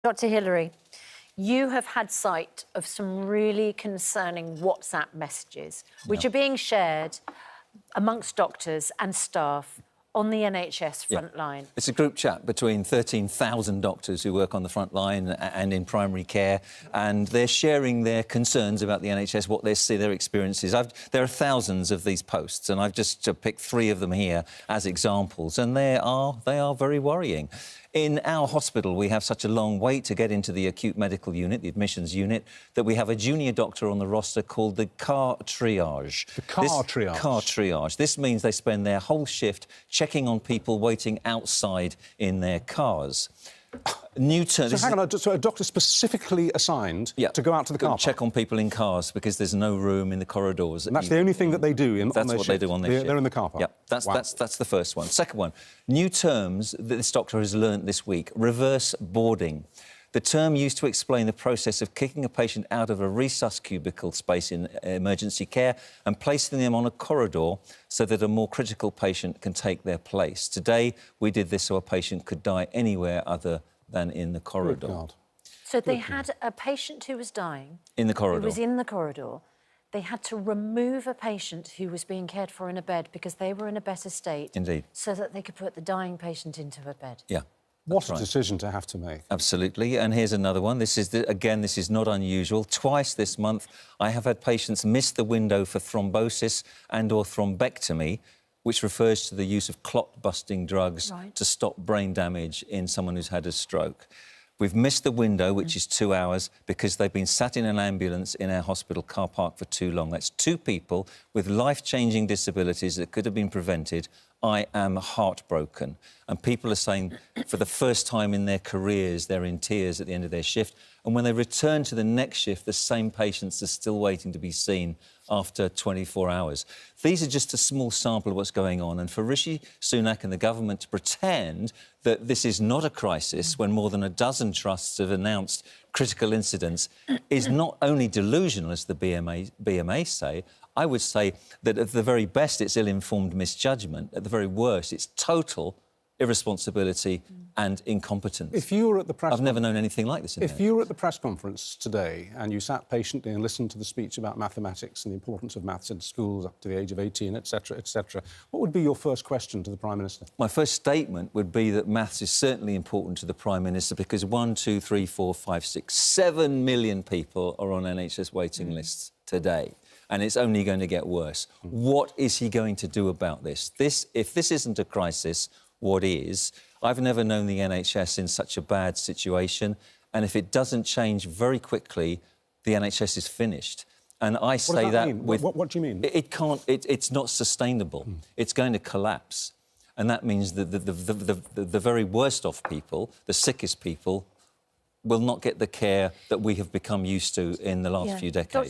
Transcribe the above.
Dr. Hillary, you have had sight of some really concerning WhatsApp messages which are being shared amongst doctors and staff on the NHS front line. It's a group chat between 13,000 doctors who work on the front line and in primary care, and they're sharing their concerns about the NHS, what they see, their experiences. There are thousands of these posts, and I've just picked 3 of them here as examples, and they are very worrying. In our hospital, we have such a long wait to get into the acute medical unit, the admissions unit, that we have a junior doctor on the roster called the car triage. The car triage? Car triage. This means they spend their whole shift checking on people waiting outside in their cars. New term. So hang on, so a doctor specifically assigned to go out to the car park? Check on people in cars because there's no room in the corridors. And that's the only thing that they do on their shift? That's what they do on their shift. They're in the car park? Yeah, that's the first one. Second one, new terms that this doctor has learnt this week, reverse boarding. The term used to explain the process of kicking a patient out of a resus cubicle space in emergency care and placing them on a corridor so that a more critical patient can take their place. Today, we did this so a patient could die anywhere other than in the corridor. Good God. So they had a patient who was dying... In the corridor. Who was in the corridor. They had to remove a patient who was being cared for in a bed because they were in a better state. Indeed. So that they could put the dying patient into a bed. Yeah. What a decision to have to make. Absolutely. And here's another one. This is, again, this is not unusual. Twice this month, I have had patients miss the window for thrombosis and or thrombectomy, which refers to the use of clot-busting drugs to stop brain damage in someone who's had a stroke. We've missed the window, which is 2 hours, because they've been sat in an ambulance in our hospital car park for too long. That's 2 people with life-changing disabilities that could have been prevented. I am heartbroken. And people are saying, for the first time in their careers, they're in tears at the end of their shift. And when they return to the next shift, the same patients are still waiting to be seen after 24 hours. These are just a small sample of what's going on. And for Rishi Sunak and the government to pretend that this is not a crisis when more than a dozen trusts have announced critical incidents is not only delusional, as the BMA say. I would say that at the very best, it's ill-informed misjudgment. At the very worst, it's total irresponsibility and incompetence. If you were at the press... I've never known anything like this in If you were at the press conference today and you sat patiently and listened to the speech about mathematics and the importance of maths in schools up to the age of 18, etc., what would be your first question to the Prime Minister? My first statement would be that maths is certainly important to the Prime Minister because 1, 2, 3, 4, 5, 6, 7 million people are on NHS waiting lists today. And it's only going to get worse. What is he going to do about this? If this isn't a crisis, what is? I've never known the NHS in such a bad situation, and if it doesn't change very quickly, the NHS is finished. And I say that with... What do you mean? It can't... It's not sustainable. It's going to collapse. And that means that the very worst off people, the sickest people, will not get the care that we have become used to in the last few decades.